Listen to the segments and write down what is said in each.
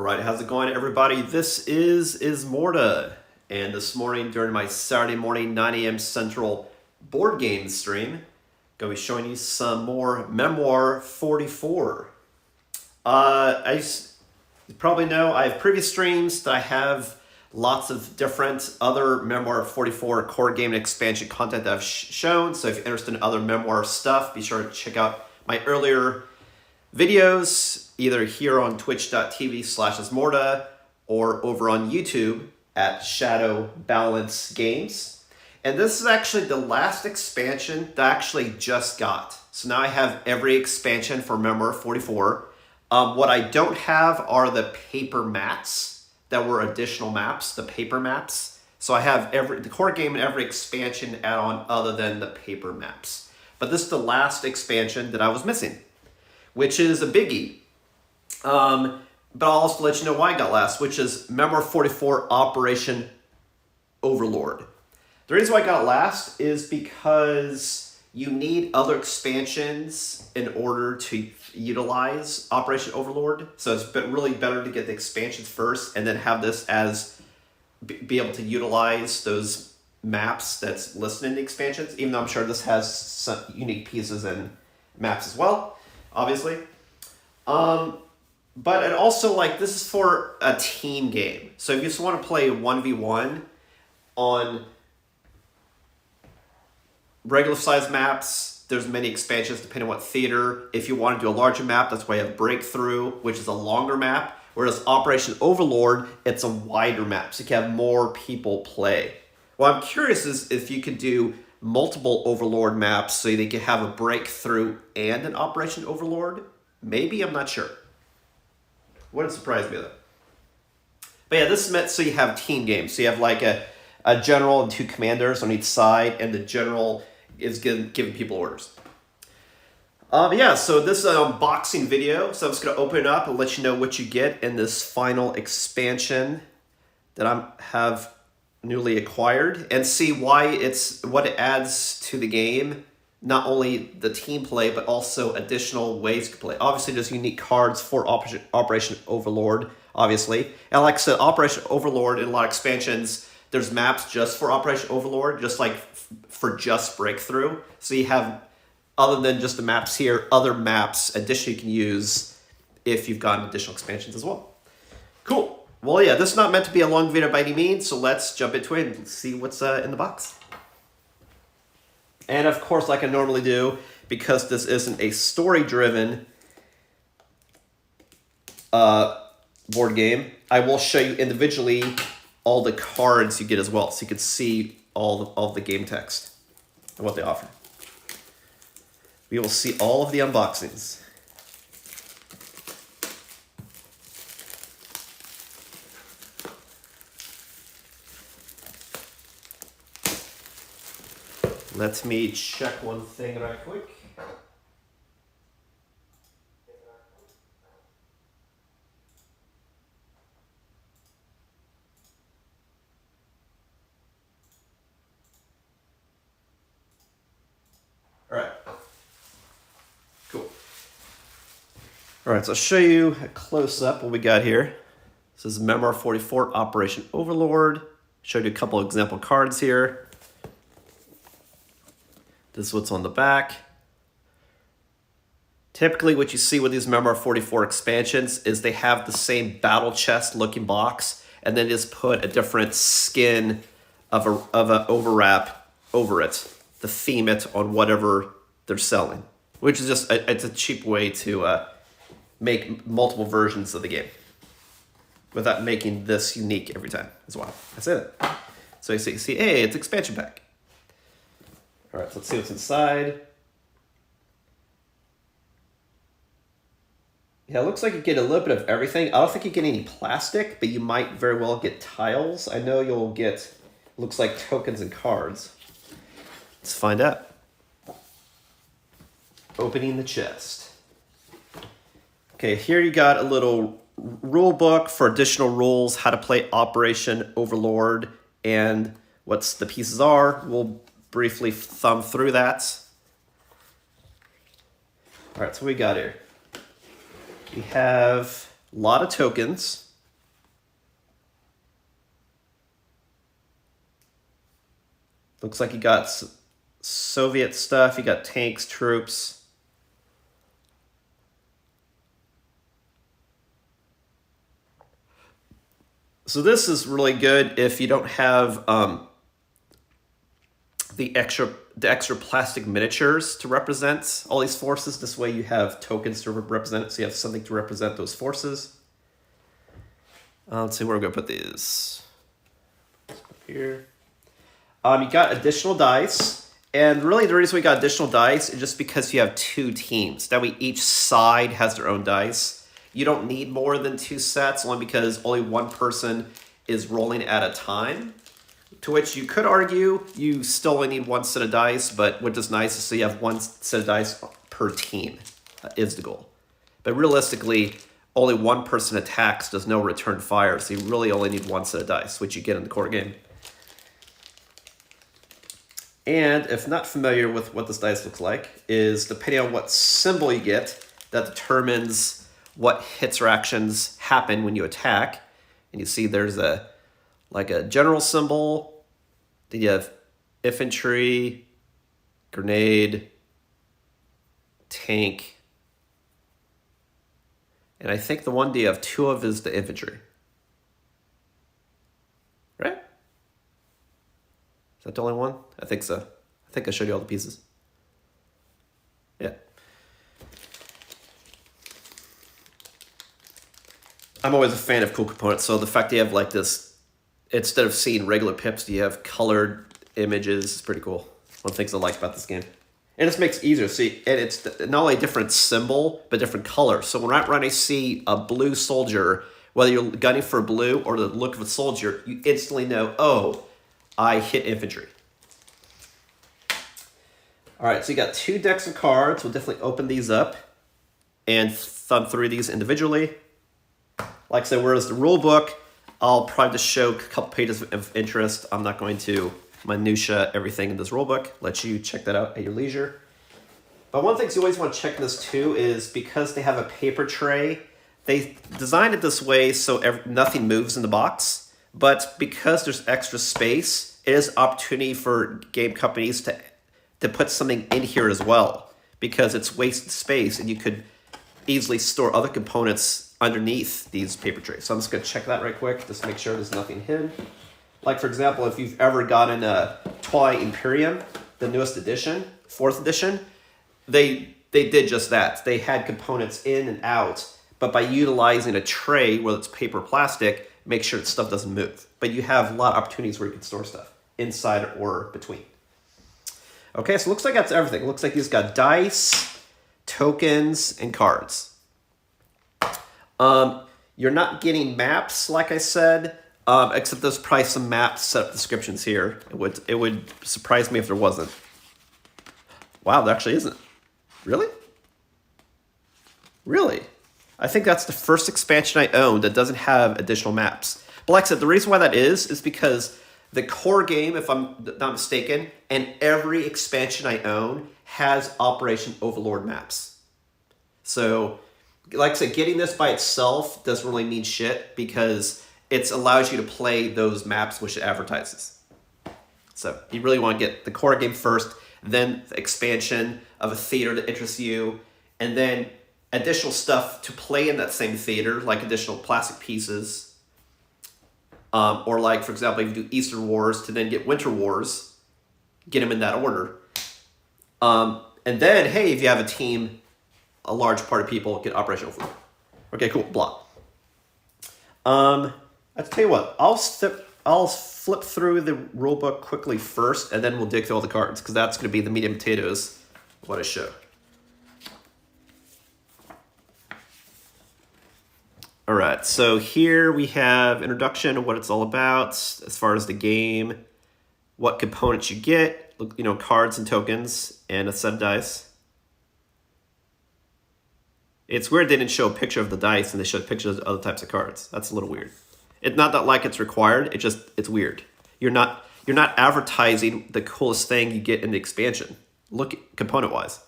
Alright, how's it going, everybody? This is Ismortah, and this morning during my Saturday morning 9 a.m. Central board game stream, going to be showing you some more Memoir 44. You probably know I have previous streams that I have lots of different other Memoir 44 core game and expansion content that I've shown, so if you're interested in other Memoir stuff, be sure to check out my earlier videos, either here on twitch.tv/Ismortah or over on YouTube at Shadow Balance Games. And this is actually the last expansion that I actually just got. So now I have every expansion for Memoir 44. What I don't have are the paper mats that were additional maps, the paper maps. So I have the core game and every expansion add-on other than the paper maps. But this is the last expansion that I was missing, which is a biggie. But I'll also let you know why I got last, which is Memoir 44 Operation Overlord. The reason why I got last is because you need other expansions in order to utilize Operation Overlord. So it's really better to get the expansions first and then have this as be able to utilize those maps that's listed in the expansions, even though I'm sure this has some unique pieces and maps as well, obviously. But it also, this is for a team game. So if you just want to play 1v1 on regular size maps, there's many expansions depending on what theater. If you want to do a larger map, that's why you have Breakthrough, which is a longer map. Whereas Operation Overlord, it's a wider map, so you can have more people play. What I'm curious is if you could do multiple Overlord maps so they could have a Breakthrough and an Operation Overlord. Maybe, I'm not sure. Wouldn't surprise me though. But yeah, this is meant so you have team games. So you have a general and two commanders on each side, and the general is giving people orders. Yeah, so this is an unboxing video. So I'm just going to open it up and let you know what you get in this final expansion that I have newly acquired, and see what it adds to the game. Not only the team play, but also additional ways to play. Obviously, there's unique cards for Operation Overlord, obviously. And like I said, Operation Overlord, in a lot of expansions, there's maps just for Operation Overlord, just like for just Breakthrough. So you have, other than just the maps here, other maps additionally you can use if you've gotten additional expansions as well. Cool. Well, yeah, this is not meant to be a long video by any means, so let's jump into it and see what's in the box. And of course, like I normally do, because this isn't a story-driven board game, I will show you individually all the cards you get as well, so you can see all the game text and what they offer. We will see all of the unboxings. Let me check one thing right quick. All right. Cool. All right, so I'll show you a close-up what we got here. This is Memoir 44 Operation Overlord. Showed you a couple example cards here. This is what's on the back. Typically, what you see with these Memoir 44 expansions is they have the same battle chest looking box, and then just put a different skin of an overwrap over it to theme it on whatever they're selling, which is just it's a cheap way to make multiple versions of the game without making this unique every time as well. That's it. So you see, hey, it's expansion pack. All right, so let's see what's inside. Yeah, it looks like you get a little bit of everything. I don't think you get any plastic, but you might very well get tiles. I know you'll get, looks like tokens and cards. Let's find out. Opening the chest. Okay, here you got a little rule book for additional rules, how to play Operation Overlord, and what the pieces are. We'll briefly thumb through that. All right, so what we got here. We have a lot of tokens. Looks like you got Soviet stuff. You got tanks, troops. So this is really good if you don't have the extra plastic miniatures to represent all these forces. This way you have tokens to represent it, so you have something to represent those forces. Let's see where I'm going to put these. Here. You got additional dice, and really the reason we got additional dice is just because you have 2 teams. That way each side has their own dice. You don't need more than 2 sets, only because only one person is rolling at a time. To which you could argue you still only need 1 set of dice, but what is nice is so you have 1 set of dice per team is the goal. But realistically, only one person attacks, does no return fire, so you really only need 1 set of dice, which you get in the core game. And if not familiar with what this dice looks like, is depending on what symbol you get, that determines what hits or actions happen when you attack. And you see there's a general symbol, then you have infantry, grenade, tank, and I think the one you have 2 of is the infantry. Right? Is that the only one? I think so. I think I showed you all the pieces. Yeah. I'm always a fan of cool components, so the fact that you have like this, instead of seeing regular pips, you have colored images, is pretty cool. One of the things I like about this game. And this makes it easier. See, and it's not only a different symbol, but different color. So when I see a blue soldier, whether you're gunning for blue or the look of a soldier, you instantly know, oh, I hit infantry. All right, so you got 2 decks of cards. We'll definitely open these up and thumb through these individually. Like I said, whereas the rule book, I'll probably just show a couple pages of interest. I'm not going to minutia everything in this rule book. Let you check that out at your leisure. But one of the things you always want to check in this too is because they have a paper tray, they designed it this way so nothing moves in the box. But because there's extra space, it is opportunity for game companies to put something in here as well, because it's wasted space and you could easily store other components underneath these paper trays. So I'm just going to check that right quick, just to make sure there's nothing hidden. Like, for example, if you've ever gotten a Twilight Imperium, the newest edition, 4th edition, they did just that. They had components in and out, but by utilizing a tray, whether it's paper or plastic, make sure that stuff doesn't move. But you have a lot of opportunities where you can store stuff, inside or between. Okay, so it looks like that's everything. It looks like he's got dice, tokens, and cards. You're not getting maps, like I said, except there's probably some map setup descriptions here. It would surprise me if there wasn't. Wow, there actually isn't. Really? Really? I think that's the first expansion I own that doesn't have additional maps. But like I said, the reason why that is because the core game, if I'm not mistaken, and every expansion I own has Operation Overlord maps. So, like I said, getting this by itself doesn't really mean shit because it allows you to play those maps which it advertises. So you really want to get the core game first, then the expansion of a theater that interests you, and then additional stuff to play in that same theater, like additional plastic pieces. Or like, for example, if you do Eastern Wars to then get Winter Wars, get them in that order. And then, hey, if you have a team, a large part of people get Operation Overlord. Okay, cool, blah. I'll tell you what, I'll flip through the rulebook quickly first, and then we'll dig through all the cards, because that's going to be the meat and potatoes of what I show. All right, so here we have introduction of what it's all about, as far as the game, what components you get, cards and tokens, and a set of dice. It's weird they didn't show a picture of the dice and they showed pictures of other types of cards. That's a little weird. It's not that like it's required, it's weird. You're not advertising the coolest thing you get in the expansion. Look component-wise.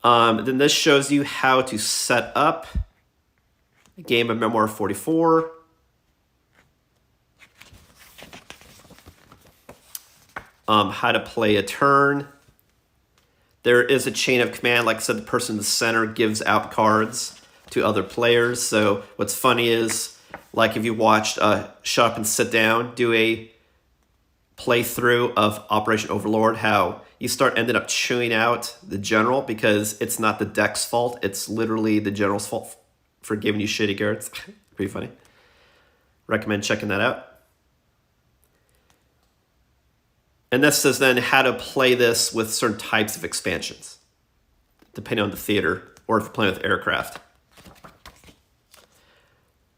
Then this shows you how to set up a game of Memoir 44. how to play a turn. There is a chain of command. Like I said, the person in the center gives out cards to other players. So what's funny is, like if you watched Shut Up and Sit Down do a playthrough of Operation Overlord, how you ended up chewing out the general because it's not the deck's fault. It's literally the general's fault for giving you shitty cards. Pretty funny. Recommend checking that out. And this says then how to play this with certain types of expansions, depending on the theater, or if you're playing with aircraft.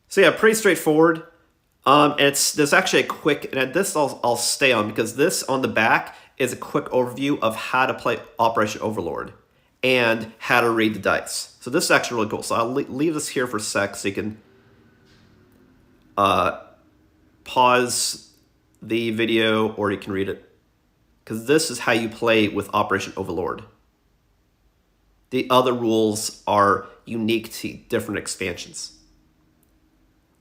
So yeah, pretty straightforward. There's actually a quick, and this I'll stay on, because this on the back is a quick overview of how to play Operation Overlord and how to read the dice. So this is actually really cool. So I'll leave this here for a sec so you can pause the video or you can read it. Because this is how you play with Operation Overlord. The other rules are unique to different expansions,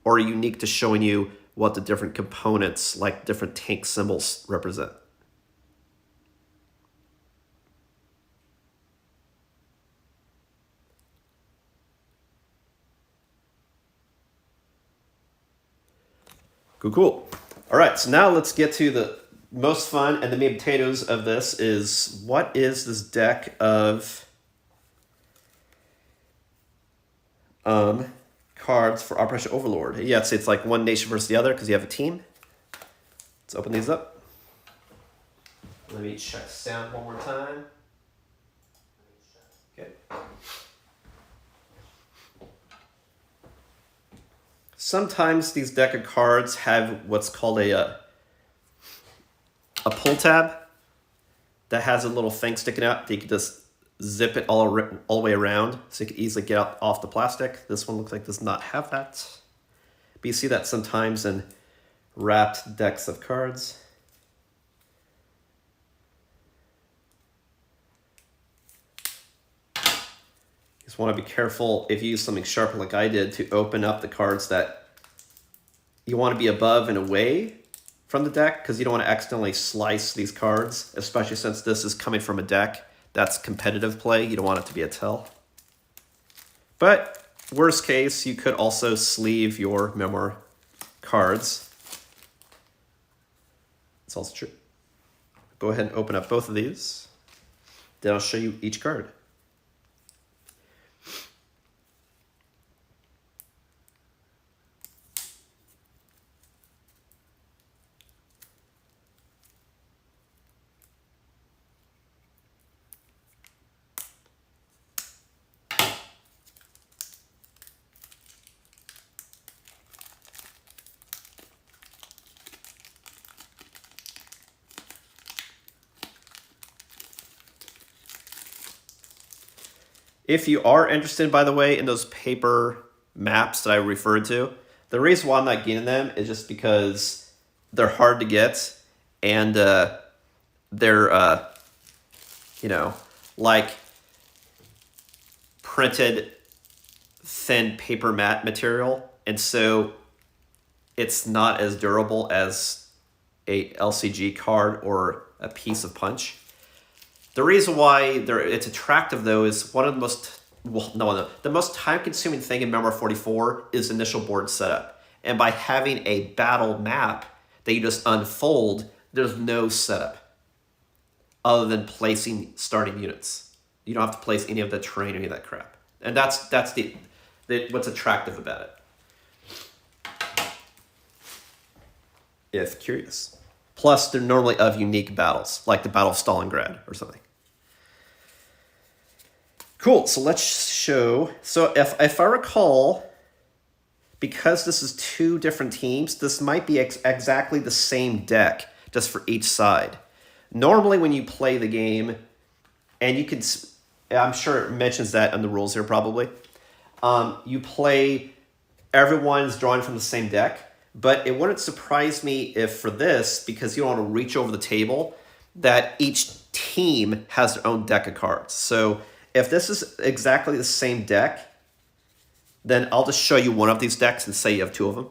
or unique to showing you what the different components, like different tank symbols, represent. Cool. All right, so now let's get to the most fun and the main potatoes of this is, what is this deck of cards for Operation Overlord? Yeah, it's like one nation versus the other because you have a team. Let's open these up. Let me check sound one more time. Okay. Sometimes these deck of cards have what's called a pull tab that has a little thing sticking out that you can just zip it all the way around so you can easily get out off the plastic. This one looks like does not have that. But you see that sometimes in wrapped decks of cards. Just want to be careful if you use something sharp like I did to open up the cards that you want to be above and away from the deck, because you don't want to accidentally slice these cards, especially since this is coming from a deck that's competitive play. You don't want it to be a tell. But worst case, you could also sleeve your Memoir cards. It's also true. Go ahead and open up both of these. Then I'll show you each card. If you are interested, by the way, in those paper maps that I referred to, the reason why I'm not getting them is just because they're hard to get, and they're, like printed thin paper mat material, and so it's not as durable as a LCG card or a piece of punch. The reason why it's attractive, though, is one of the most, the most time-consuming thing in Memoir 44 is initial board setup. And by having a battle map that you just unfold, there's no setup other than placing starting units. You don't have to place any of the terrain or any of that crap. And that's the what's attractive about it, if curious. Plus, they're normally of unique battles, like the Battle of Stalingrad or something. Cool, so let's show. So if I recall, because this is two different teams, this might be exactly the same deck, just for each side. Normally when you play the game, and you can, I'm sure it mentions that in the rules here probably, you play, everyone's drawing from the same deck. But it wouldn't surprise me if for this, because you don't want to reach over the table, that each team has their own deck of cards. So if this is exactly the same deck, then I'll just show you one of these decks and say you have two of them.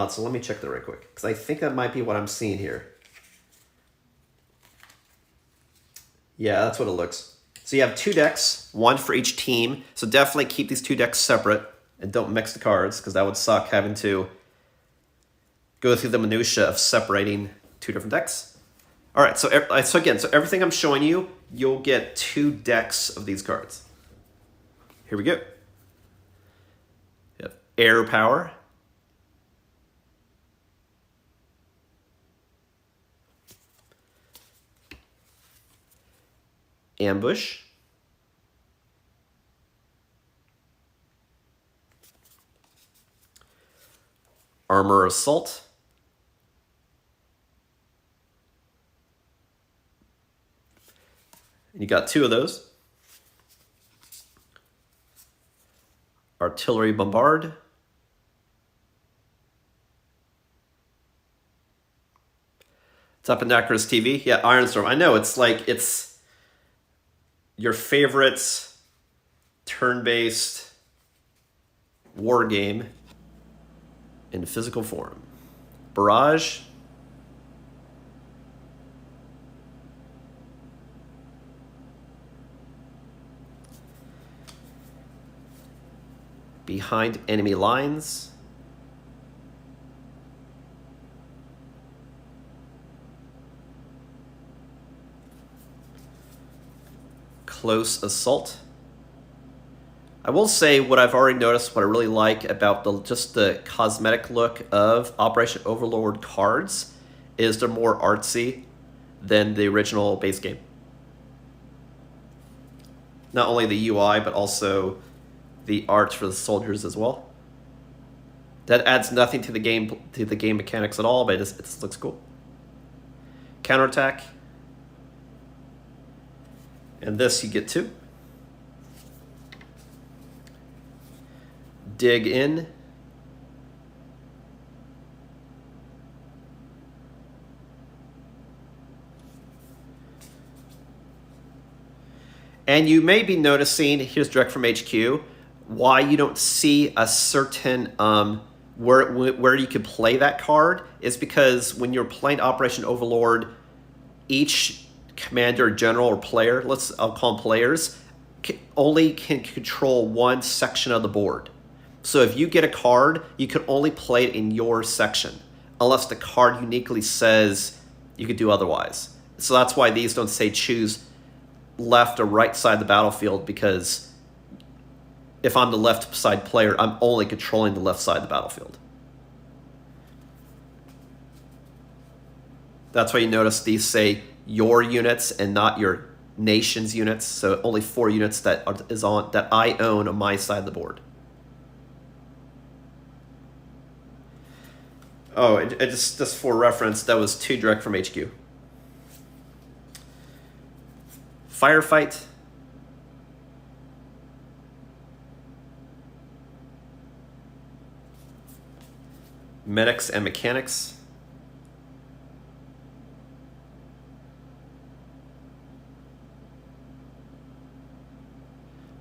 So let me check that right quick, because I think that might be what I'm seeing here. Yeah, that's what it looks. So you have 2 decks, 1 for each team. So definitely keep these 2 decks separate and don't mix the cards because that would suck having to go through the minutia of separating 2 different decks. All right, so everything I'm showing you, you'll get 2 decks of these cards. Here we go. You have Air Power. Ambush. Armor Assault. And you got 2 of those. Artillery Bombard. It's up in Nacros TV. Yeah, Ironstorm. I know, it's your favorite turn-based war game in physical form. Barrage. Behind enemy lines. Close Assault. I will say what I've already noticed, what I really like about just the cosmetic look of Operation Overlord cards is they're more artsy than the original base game. Not only the UI, but also the art for the soldiers as well. That adds nothing to the game mechanics at all, but it just looks cool. Counterattack. And this you get 2. Dig in. And you may be noticing, here's direct from HQ, why you don't see a certain where you can play that card is because when you're playing Operation Overlord, each commander, general, or player, I'll call them players, only can control one section of the board. So if you get a card, you can only play it in your section, unless the card uniquely says you could do otherwise. So that's why these don't say choose left or right side of the battlefield, because if I'm the left side player, I'm only controlling the left side of the battlefield. That's why you notice these say your units and not your nation's units. So only 4 units that I own on my side of the board. Oh, just for reference, that was 2 direct from HQ. Firefight. Medics and Mechanics.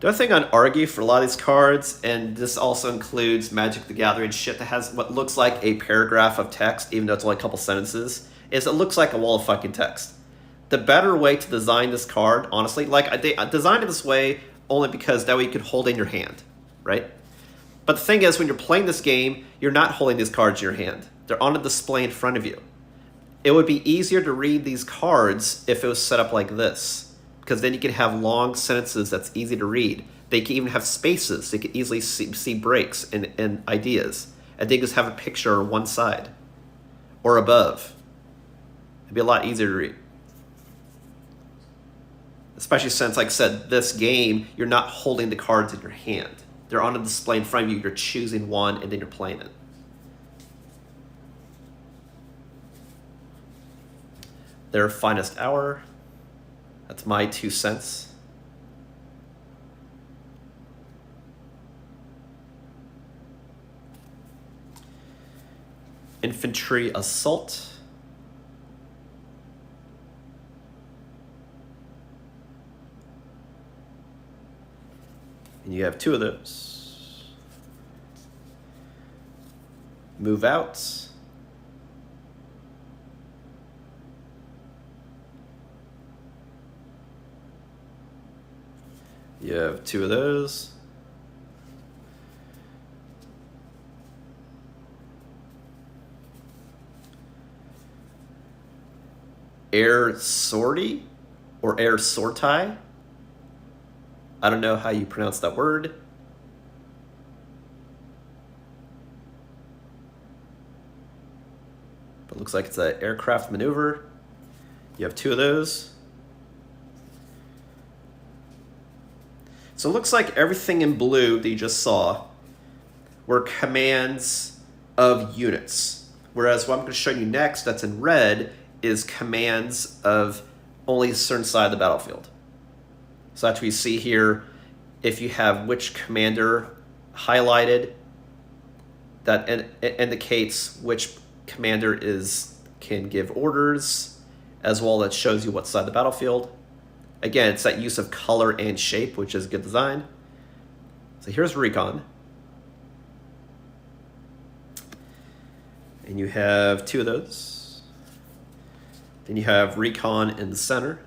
The other thing I'd argue for a lot of these cards, and this also includes Magic the Gathering shit that has what looks like a paragraph of text, even though it's only a couple sentences, is it looks like a wall of fucking text. The better way to design this card, honestly, like I designed it this way only because that way you could hold in your hand, right? But the thing is, when you're playing this game, you're not holding these cards in your hand. They're on a display in front of you. It would be easier to read these cards if it was set up like this, because then you could have long sentences that's easy to read. They can even have spaces, so you can easily see breaks and ideas. And they just have a picture on one side or above. It'd be a lot easier to read. Especially since, like I said, this game, you're not holding the cards in your hand. They're on a display in front of you. You're choosing one, and then you're playing it. Their Finest Hour. That's my 2 cents. Infantry Assault. And you have 2 of those. Move Out. You have 2 of those. Air sortie or air sortie. I don't know how you pronounce that word. But it looks like it's an aircraft maneuver. You have 2 of those. So it looks like everything in blue that you just saw were commands of units. Whereas what I'm going to show you next, that's in red, is commands of only a certain side of the battlefield. So that's what you see here. If you have which commander highlighted, that indicates which commander can give orders, as well as shows you what side of the battlefield. Again, it's that use of color and shape, which is good design. So here's recon. And you have 2 of those. Then you have recon in the center.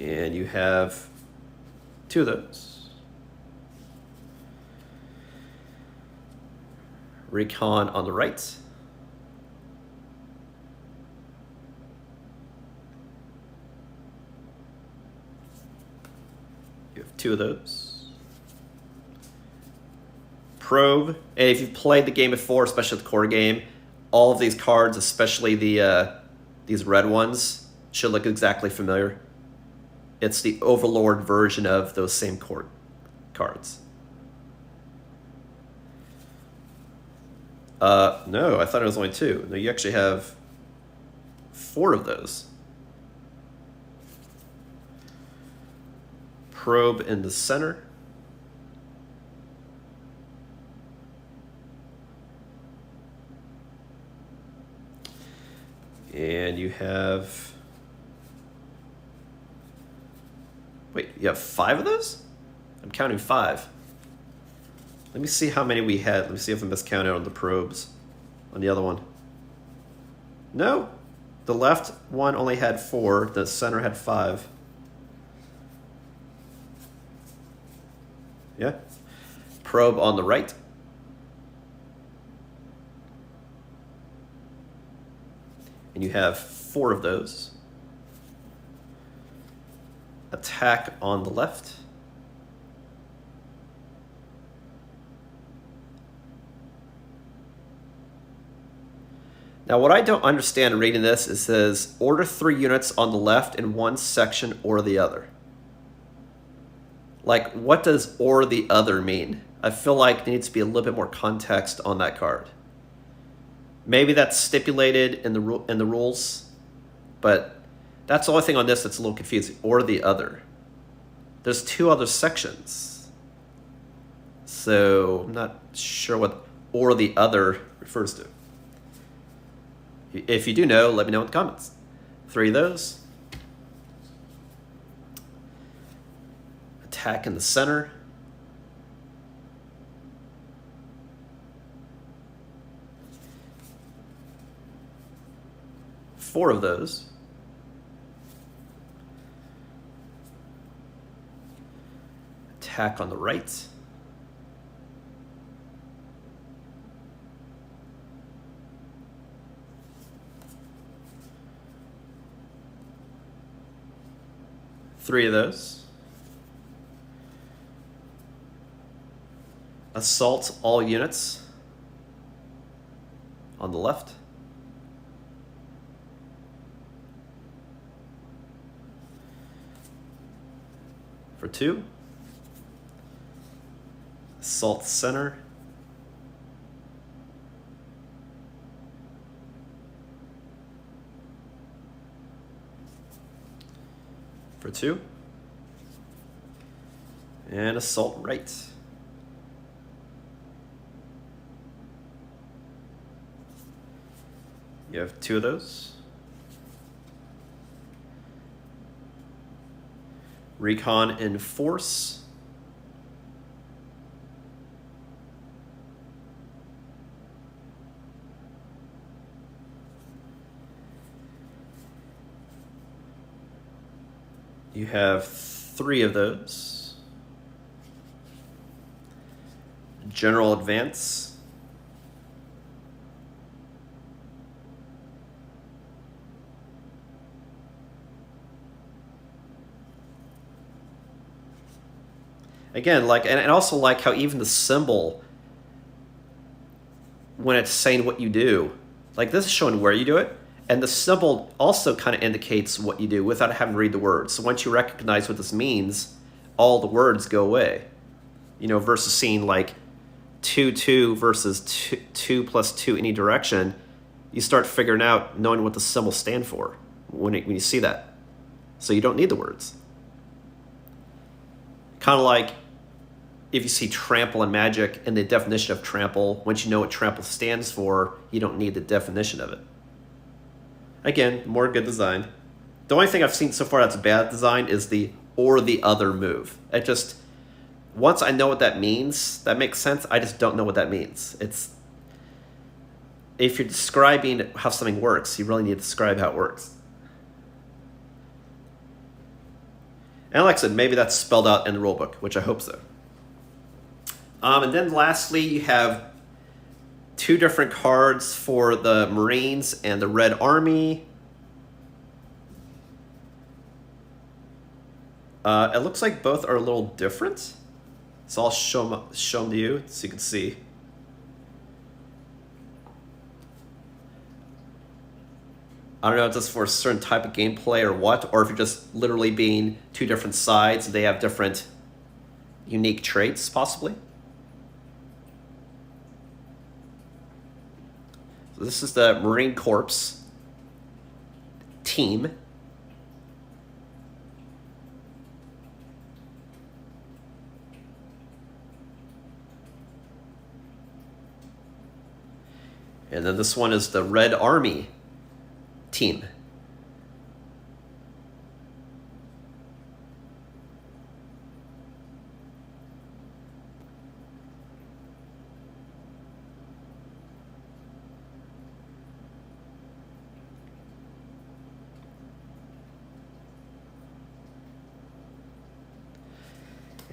And you have 2 of those. Recon on the right. You have 2 of those. Probe, and if you've played the game before, especially the core game, all of these cards, especially these red ones, should look exactly familiar. It's the Overlord version of those same core cards. No, I thought it was only 2. No, you actually have 4 of those. Probe in the center. And you have... Wait, you have 5 of those? I'm counting 5. Let me see how many we had. Let me see if I miscounted on the probes. On the other one. No. The left one only had 4. The center had 5. Yeah. Probe on the right. And you have 4 of those. Attack on the left. Now, what I don't understand reading this, it says, order 3 units on the left in one section or the other. Like, what does or the other mean? I feel like there needs to be a little bit more context on that card. Maybe that's stipulated in the rules, but that's the only thing on this that's a little confusing. Or the other. There's 2 other sections. So I'm not sure what or the other refers to. If you do know, let me know in the comments. 3 of those. Attack in the center. Four of those. Attack on the right. Three of those. Assault all units on the left. For 2. Assault center. For 2. And assault right. You have 2 of those. Recon in force. You have 3 of those. General Advance. Again, like, and also like how even the symbol, when it's saying what you do, like this is showing where you do it, and the symbol also kind of indicates what you do without having to read the words. So once you recognize what this means, all the words go away. You know, versus seeing like 2, 2 versus 2, 2 plus 2 any direction, you start figuring out knowing what the symbols stand for when you see that. So you don't need the words. Kind of like if you see trample in Magic and the definition of trample, once you know what trample stands for, you don't need the definition of it. Again, more good design. The only thing I've seen so far that's bad design is the or the other move. It just, once I know what that means, that makes sense. I just don't know what that means. It's, if you're describing how something works, you really need to describe how it works. And like I said, maybe that's spelled out in the rulebook, which I hope so. And then lastly, you have 2 different cards for the Marines and the Red Army. It looks like both are a little different. So I'll show them to you so you can see. I don't know if it's for a certain type of gameplay or what, or if you're just literally being 2 different sides and they have different unique traits, possibly. So this is the Marine Corps team. And then this one is the Red Army team.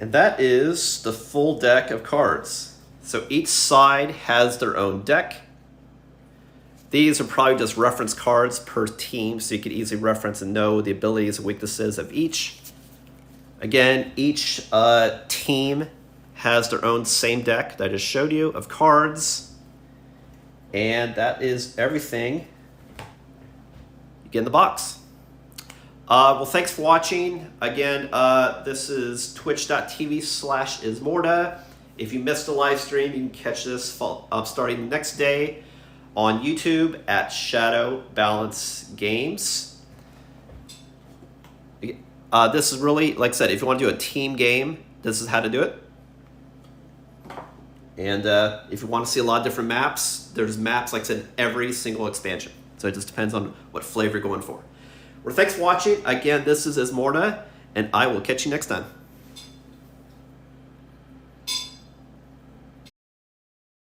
And that is the full deck of cards. So each side has their own deck. These are probably just reference cards per team, so you could easily reference and know the abilities and weaknesses of each. Again, each team has their own same deck that I just showed you of cards. And that is everything you get in the box. Well, thanks for watching. Again, this is twitch.tv/Ismortah. If you missed the live stream, you can catch this starting the next day on YouTube at Shadow Balance Games. This is really, like I said, if you want to do a team game, this is how to do it. And if you want to see a lot of different maps, there's maps, like I said, in every single expansion. So it just depends on what flavor you're going for. Well, thanks for watching. Again, this is Ismortah, and I will catch you next time.